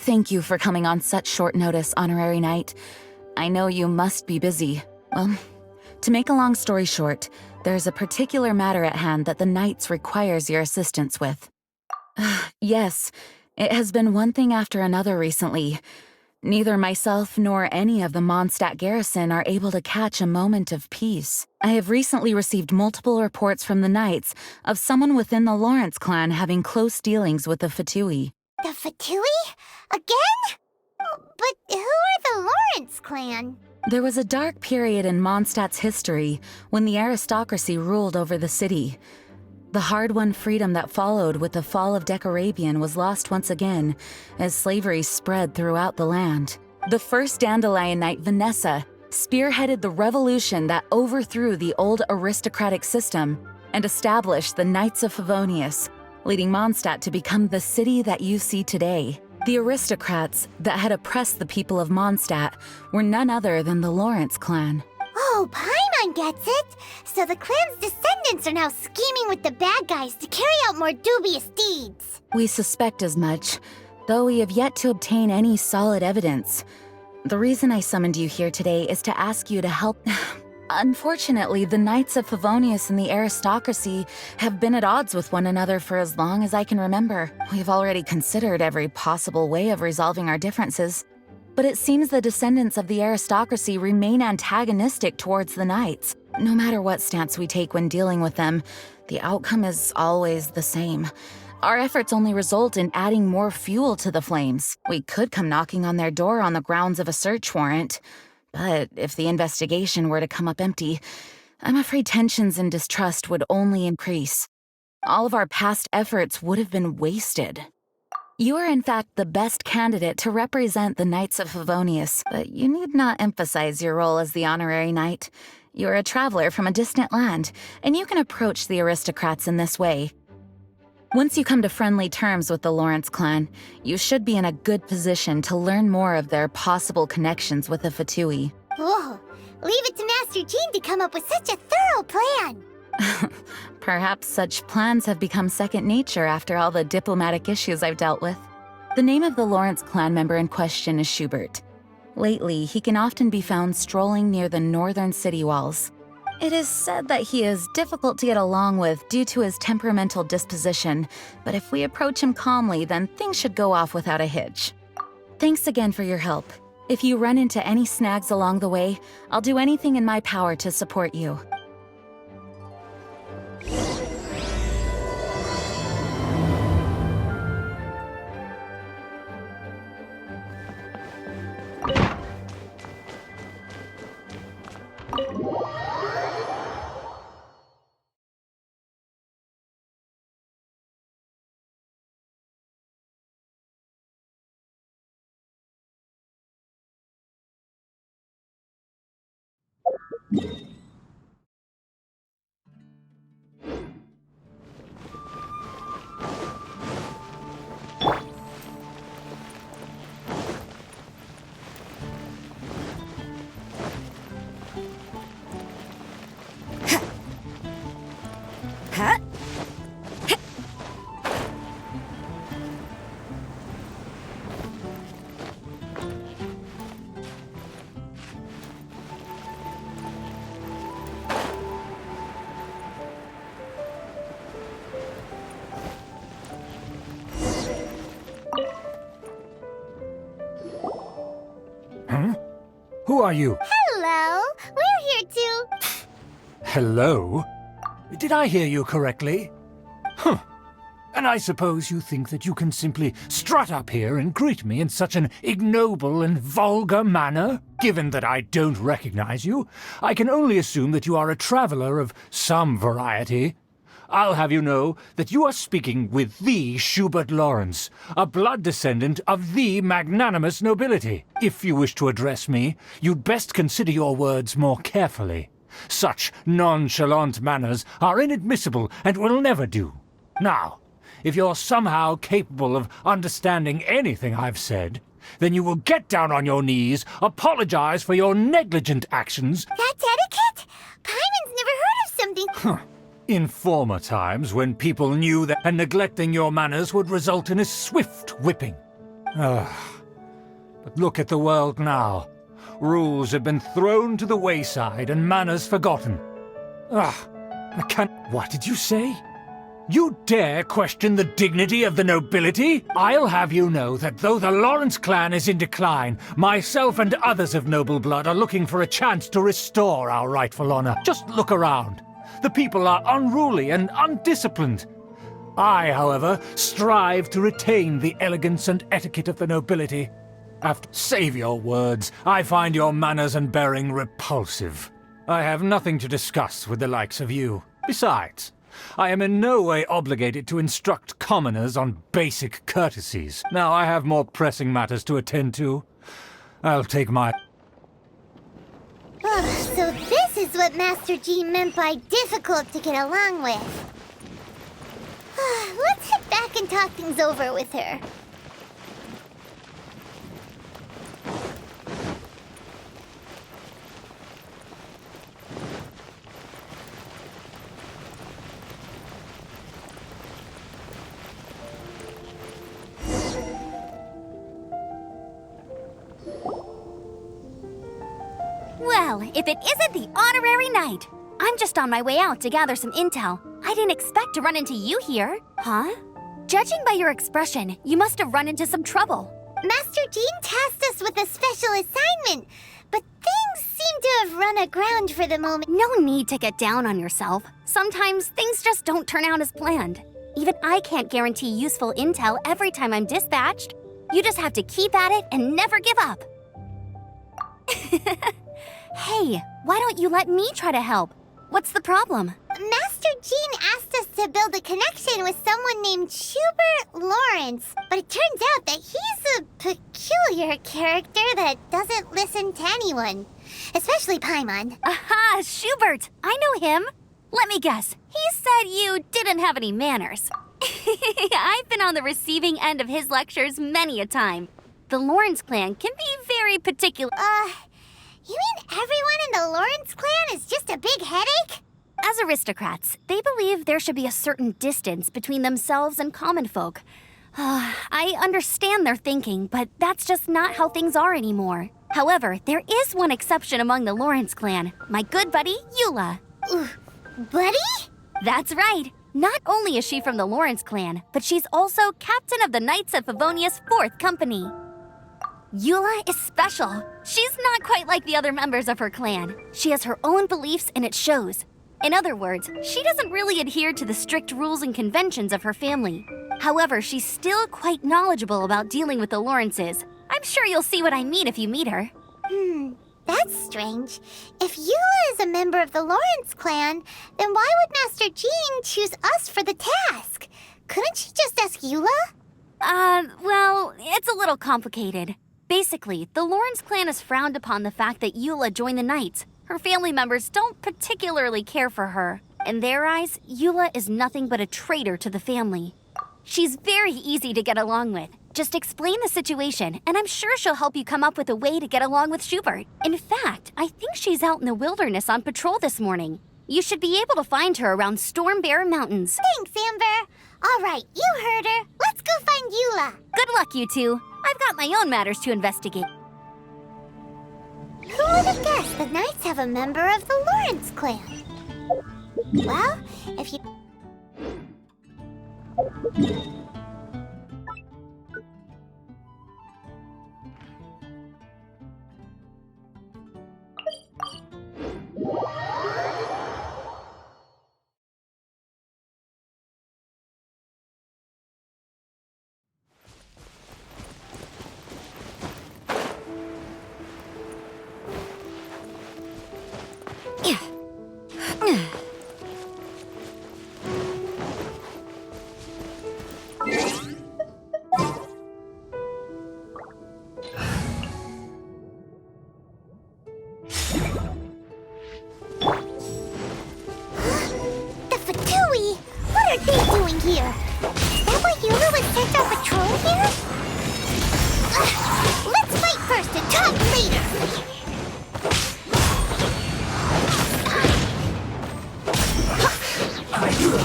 Thank you for coming on such short notice, Honorary Knight. I know you must be busy. Well, to make a long story short, there's a particular matter at hand that the Knights requires your assistance with. Yes, it has been one thing after another recently. Neither myself nor any of the Mondstadt garrison are able to catch a moment of peace. I have recently received multiple reports from the Knights of someone within the Lawrence clan having close dealings with the Fatui. The Fatui? Again? But who are the Lawrence clan? There was a dark period in Mondstadt's history when the aristocracy ruled over the city. The hard-won freedom that followed with the fall of Decarabian was lost once again as slavery spread throughout the land. The first Dandelion Knight, Vanessa, spearheaded the revolution that overthrew the old aristocratic system and established the Knights of Favonius, leading Mondstadt to become the city that you see today. The aristocrats that had oppressed the people of Mondstadt were none other than the Lawrence clan. Oh, Paimon gets it! So the clan's descendants are now scheming with the bad guys to carry out more dubious deeds. We suspect as much, though we have yet to obtain any solid evidence. The reason I summoned you here today is to ask you to help. Unfortunately, the Knights of Favonius and the aristocracy have been at odds with one another for as long as I can remember. We've already considered every possible way of resolving our differences. But it seems the descendants of the aristocracy remain antagonistic towards the Knights. No matter what stance we take when dealing with them, the outcome is always the same. Our efforts only result in adding more fuel to the flames. We could come knocking on their door on the grounds of a search warrant. But if the investigation were to come up empty, I'm afraid tensions and distrust would only increase. All of our past efforts would have been wasted. You are in fact the best candidate to represent the Knights of Favonius, but you need not emphasize your role as the honorary knight. You are a traveler from a distant land, and you can approach the aristocrats in this way. Once you come to friendly terms with the Lawrence clan, you should be in a good position to learn more of their possible connections with the Fatui. Whoa, leave it to Master Jean to come up with such a thorough plan. Perhaps such plans have become second nature after all the diplomatic issues I've dealt with. The name of the Lawrence clan member in question is Schubert. Lately, he can often be found strolling near the northern city walls. It is said that he is difficult to get along with due to his temperamental disposition, but if we approach him calmly, then things should go off without a hitch. Thanks again for your help. If you run into any snags along the way, I'll do anything in my power to support you. Huh? Who are you? Hello, we're here too. Hello? Did I hear you correctly? Huh. And I suppose you think that you can simply strut up here and greet me in such an ignoble and vulgar manner? Given that I don't recognize you, I can only assume that you are a traveler of some variety. I'll have you know that you are speaking with the Schubert Lawrence, a blood descendant of the magnanimous nobility. If you wish to address me, you'd best consider your words more carefully. Such nonchalant manners are inadmissible and will never do. Now, if you're somehow capable of understanding anything I've said, then you will get down on your knees, apologize for your negligent actions. That's etiquette? Paimon's never heard of something. In former times, when people knew that neglecting your manners would result in a swift whipping. But look at the world now. Rules have been thrown to the wayside and manners forgotten. I can't... What did you say? You dare question the dignity of the nobility? I'll have you know that though the Lawrence clan is in decline, myself and others of noble blood are looking for a chance to restore our rightful honor. Just look around. The people are unruly and undisciplined. I, however, strive to retain the elegance and etiquette of the nobility. Save your words. I find your manners and bearing repulsive. I have nothing to discuss with the likes of you. Besides, I am in no way obligated to instruct commoners on basic courtesies. Now I have more pressing matters to attend to. I'll take my... Oh, so this is what Master G meant by difficult to get along with. Let's head back and talk things over with her. Well, if it isn't the honorary knight! I'm just on my way out to gather some intel. I didn't expect to run into you here. Huh? Judging by your expression, you must have run into some trouble. Master Jean tasked us with a special assignment, but things seem to have run aground for the moment. No need to get down on yourself. Sometimes things just don't turn out as planned. Even I can't guarantee useful intel every time I'm dispatched. You just have to keep at it and never give up. Hey, why don't you let me try to help? What's the problem? Master Jean asked us to build a connection with someone named Schubert Lawrence, but it turns out that he's a peculiar character that doesn't listen to anyone, especially Paimon. Aha, Schubert! I know him. Let me guess, he said you didn't have any manners. I've been on the receiving end of his lectures many a time. The Lawrence clan can be very particular. You mean everyone in the Lawrence clan is just a big headache? As aristocrats, they believe there should be a certain distance between themselves and common folk. I understand their thinking, but that's just not how things are anymore. However, there is one exception among the Lawrence clan, my good buddy, Eula. Buddy? That's right. Not only is she from the Lawrence clan, but she's also captain of the Knights of Favonia's 4th Company. Eula is special. She's not quite like the other members of her clan. She has her own beliefs and it shows. In other words, she doesn't really adhere to the strict rules and conventions of her family. However, she's still quite knowledgeable about dealing with the Lawrences. I'm sure you'll see what I mean if you meet her. That's strange. If Eula is a member of the Lawrence clan, then why would Master Jean choose us for the task? Couldn't she just ask Eula? Well, it's a little complicated. Basically, the Lawrence clan has frowned upon the fact that Eula joined the Knights. Her family members don't particularly care for her. In their eyes, Eula is nothing but a traitor to the family. She's very easy to get along with. Just explain the situation, and I'm sure she'll help you come up with a way to get along with Schubert. In fact, I think she's out in the wilderness on patrol this morning. You should be able to find her around Stormbear Mountains. Thanks, Amber. All right, you heard her. Let's go find Eula. Good luck, you two. I've got my own matters to investigate. Who would have guessed the Knights have a member of the Lawrence clan? Well, if you... What are they doing here? Is that why Eula was sent on patrol here? Let's fight first and talk later! Eula,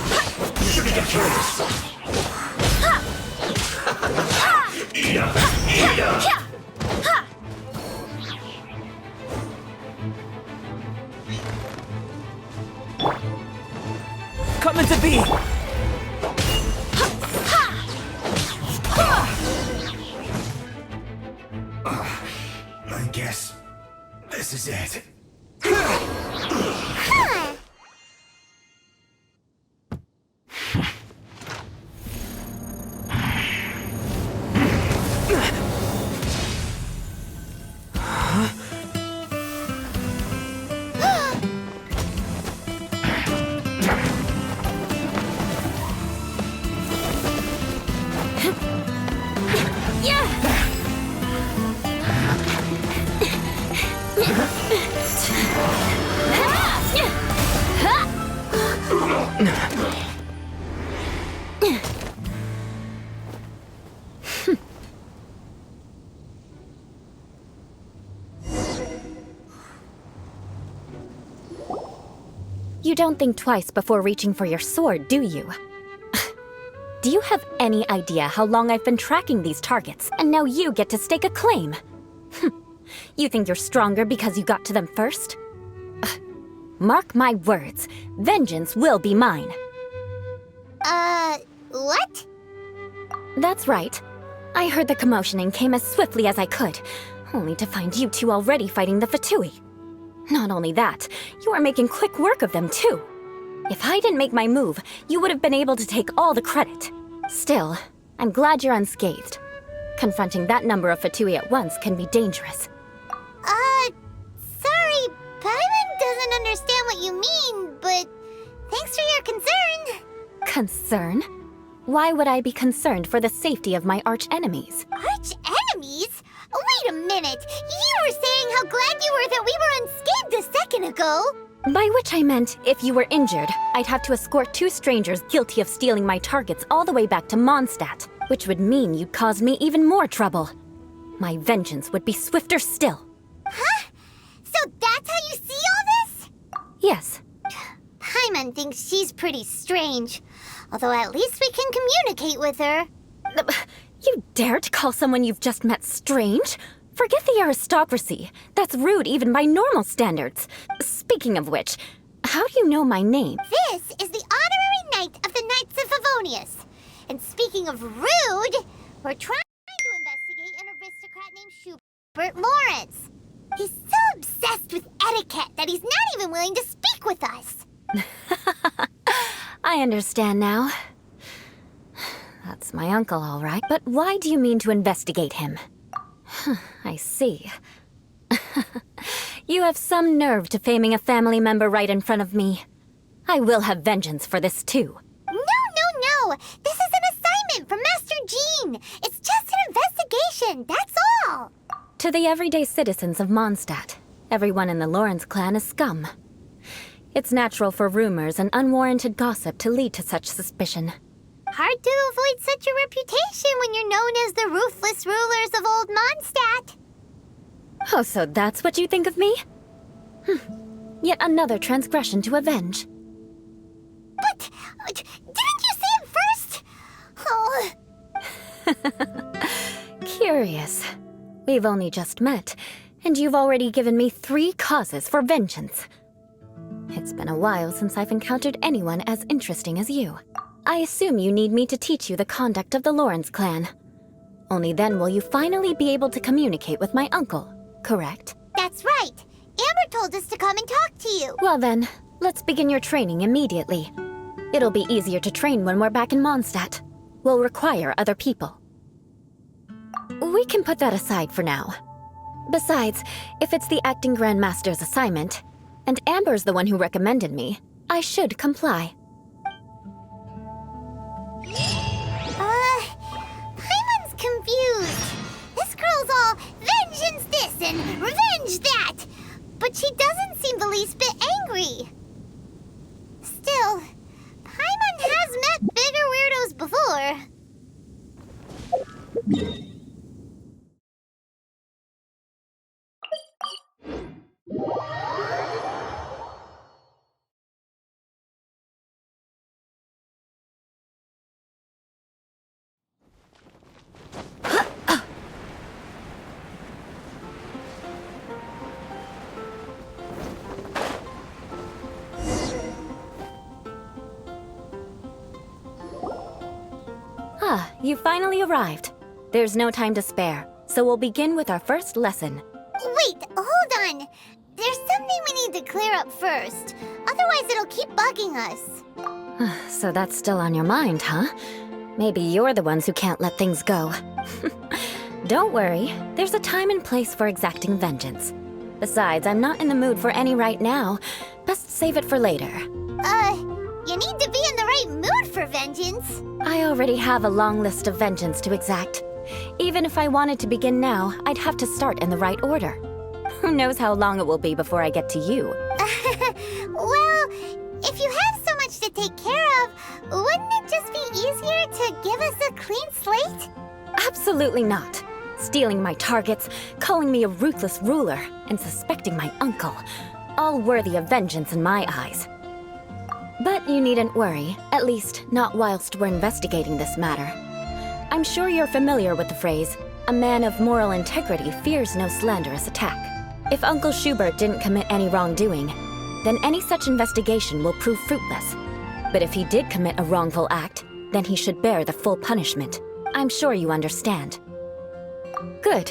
you shouldn't get curious. is it? Huh. You don't think twice before reaching for your sword, do you? Do you have any idea how long I've been tracking these targets, and now you get to stake a claim? You think you're stronger because you got to them first? Mark my words, vengeance will be mine. What? That's right. I heard the commotion and came as swiftly as I could, only to find you two already fighting the Fatui. Not only that, you are making quick work of them too. If I didn't make my move, you would have been able to take all the credit. Still, I'm glad you're unscathed. Confronting that number of Fatui at once can be dangerous. Sorry, Paimon doesn't understand what you mean, but thanks for your concern. Concern? Why would I be concerned for the safety of my arch-enemies? Arch-enemies? Wait a minute! You were saying how glad you were that we were unscathed a second ago! By which I meant, if you were injured, I'd have to escort two strangers guilty of stealing my targets all the way back to Mondstadt, which would mean you'd cause me even more trouble. My vengeance would be swifter still. Huh? So that's how you see all this? Yes. Paimon thinks she's pretty strange. Although at least we can communicate with her. You dare to call someone you've just met strange? Forget the aristocracy. That's rude even by normal standards. Speaking of which, how do you know my name? This is the honorary knight of the Knights of Favonius. And speaking of rude, we're trying to investigate an aristocrat named Schubert Lawrence. He's so obsessed with etiquette that he's not even willing to speak with us. I understand now. That's my uncle, all right. But why do you mean to investigate him? I see. You have some nerve to faming a family member right in front of me. I will have vengeance for this too. No. This is an assignment from Master Jean. It's just an investigation, that's all. To the everyday citizens of Mondstadt, everyone in the Lawrence clan is scum. It's natural for rumors and unwarranted gossip to lead to such suspicion. Hard to avoid such a reputation when you're known as the ruthless rulers of old Mondstadt. Oh, so that's what you think of me? Yet another transgression to avenge. But didn't you say it first? Oh. Curious. We've only just met, and you've already given me 3 causes for vengeance. It's been a while since I've encountered anyone as interesting as you. I assume you need me to teach you the conduct of the Lawrence clan. Only then will you finally be able to communicate with my uncle, correct? That's right. Amber told us to come and talk to you. Well then, let's begin your training immediately. It'll be easier to train when we're back in Mondstadt. We'll require other people. We can put that aside for now. Besides, if it's the acting Grandmaster's assignment, and Amber's the one who recommended me, I should comply. Paimon's confused. This girl's all vengeance this and revenge that. But she doesn't seem the least bit angry. Still, Paimon has met bigger weirdos before. You finally arrived. There's no time to spare, so we'll begin with our first lesson. Wait, hold on. clear up first. Otherwise, it'll keep bugging us. So that's still on your mind, huh? Maybe you're the ones who can't let things go. Don't worry, there's a time and place for exacting vengeance. Besides, I'm not in the mood for any right now. Best save it for later. You need to be in the right mood for vengeance. I already have a long list of vengeance to exact. Even if I wanted to begin now, I'd have to start in the right order. Who knows how long it will be before I get to you? Well, if you have so much to take care of, wouldn't it just be easier to give us a clean slate? Absolutely not. Stealing my targets, calling me a ruthless ruler, and suspecting my uncle. All worthy of vengeance in my eyes. But you needn't worry, at least not whilst we're investigating this matter. I'm sure you're familiar with the phrase, a man of moral integrity fears no slanderous attack. If Uncle Schubert didn't commit any wrongdoing, then any such investigation will prove fruitless. But if he did commit a wrongful act, then he should bear the full punishment. I'm sure you understand. Good.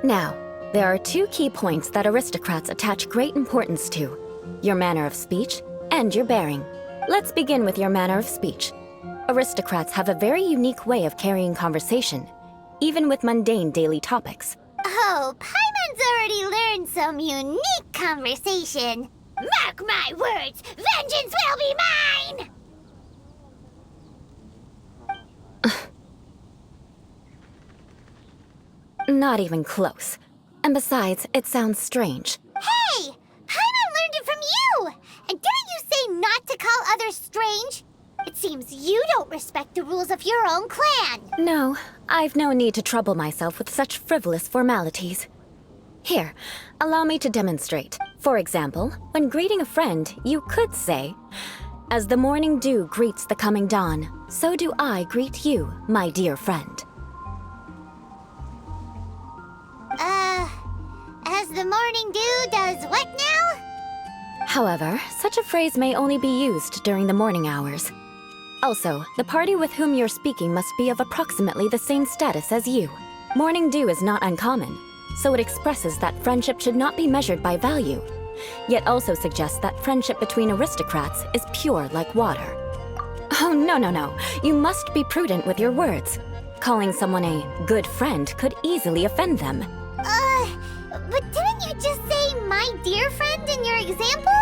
Now, there are two key points that aristocrats attach great importance to: your manner of speech and your bearing. Let's begin with your manner of speech. Aristocrats have a very unique way of carrying conversation, even with mundane daily topics. Oh, Paimon's already learned some unique conversation. Mark my words, vengeance will be mine! Not even close. And besides, it sounds strange. Hey! Paimon learned it from you! And didn't you say not to call others strange? It seems you don't respect the rules of your own clan. No, I've no need to trouble myself with such frivolous formalities. Here, allow me to demonstrate. For example, when greeting a friend, you could say, "As the morning dew greets the coming dawn, so do I greet you, my dear friend." As the morning dew does what now? However, such a phrase may only be used during the morning hours. Also, the party with whom you're speaking must be of approximately the same status as you. Morning dew is not uncommon, so it expresses that friendship should not be measured by value, yet also suggests that friendship between aristocrats is pure like water. Oh, no. You must be prudent with your words. Calling someone a good friend could easily offend them. But didn't you just say my dear friend in your example?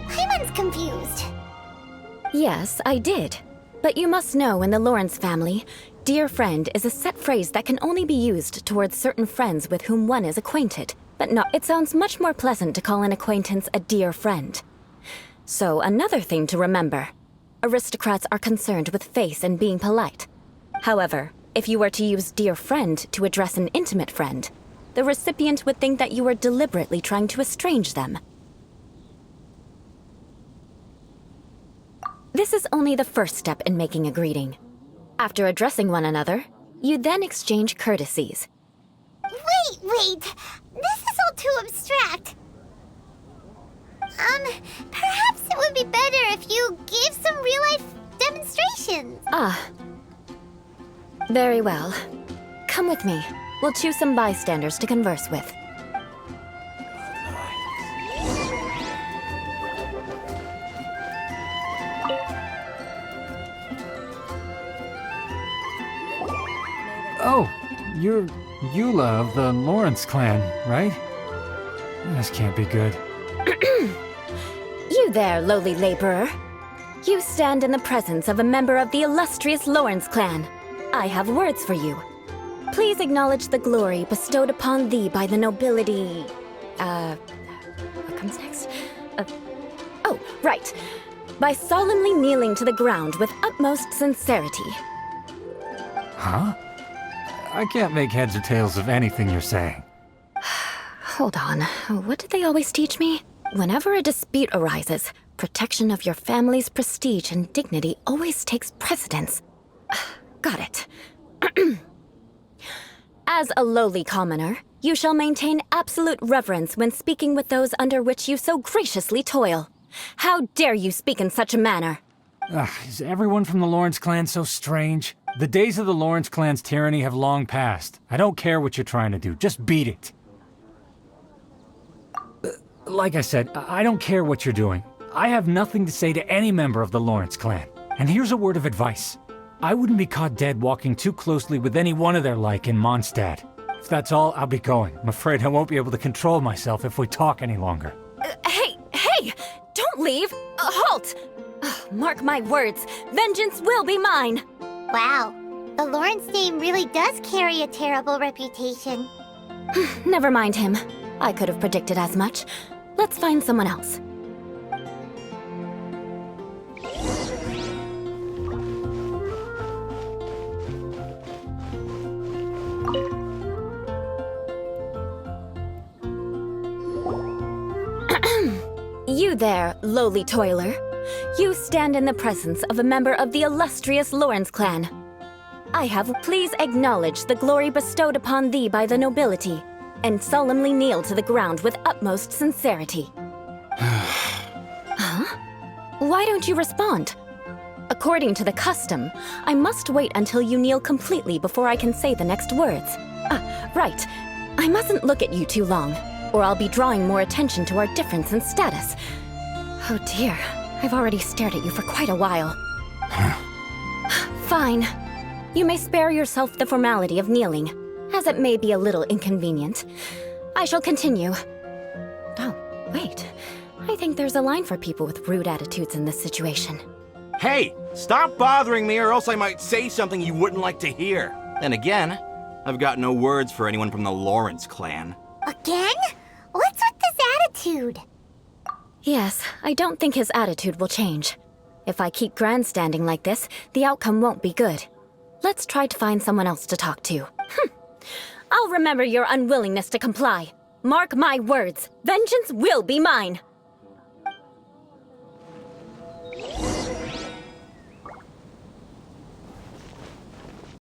Paimon's confused. Yes, I did. But you must know in the Lawrence family, dear friend is a set phrase that can only be used towards certain friends with whom one is acquainted. But no, it sounds much more pleasant to call an acquaintance a dear friend. So another thing to remember. Aristocrats are concerned with face and being polite. However, if you were to use dear friend to address an intimate friend, the recipient would think that you were deliberately trying to estrange them. This is only the first step in making a greeting. After addressing one another, you then exchange courtesies. Wait! This is all too abstract. Perhaps it would be better if you gave some real-life demonstrations. Very well. Come with me. We'll choose some bystanders to converse with. Oh, you're Eula of the Lawrence clan, right? This can't be good. You there, lowly laborer. You stand in the presence of a member of the illustrious Lawrence clan. I have words for you. Please acknowledge the glory bestowed upon thee by the nobility... What comes next? Oh, right. By solemnly kneeling to the ground with utmost sincerity. Huh? I can't make heads or tails of anything you're saying. Hold on. What did they always teach me? Whenever a dispute arises, protection of your family's prestige and dignity always takes precedence. Got it. As a lowly commoner, you shall maintain absolute reverence when speaking with those under which you so graciously toil. How dare you speak in such a manner? Is everyone from the Lawrence clan so strange? The days of the Lawrence clan's tyranny have long passed. I don't care what you're trying to do, just beat it. Like I said, I don't care what you're doing. I have nothing to say to any member of the Lawrence clan. And here's a word of advice. I wouldn't be caught dead walking too closely with any one of their like in Mondstadt. If that's all, I'll be going. I'm afraid I won't be able to control myself if we talk any longer. Hey! Don't leave! Halt! Mark my words, vengeance will be mine! Wow, the Lawrence name really does carry a terrible reputation. Never mind him. I could have predicted as much. Let's find someone else. You there, lowly toiler. You stand in the presence of a member of the illustrious Lawrence clan. I have please acknowledge the glory bestowed upon thee by the nobility, and solemnly kneel to the ground with utmost sincerity. Huh? Why don't you respond? According to the custom, I must wait until you kneel completely before I can say the next words. Right. I mustn't look at you too long, or I'll be drawing more attention to our difference in status. Oh dear, I've already stared at you for quite a while. Fine. You may spare yourself the formality of kneeling, as it may be a little inconvenient. I shall continue. Oh, wait. I think there's a line for people with rude attitudes in this situation. Hey, stop bothering me or else I might say something you wouldn't like to hear. And again, I've got no words for anyone from the Lawrence clan. Again? What's with this attitude? Yes, I don't think his attitude will change. If I keep grandstanding like this, the outcome won't be good. Let's try to find someone else to talk to. I'll remember your unwillingness to comply. Mark my words, vengeance will be mine.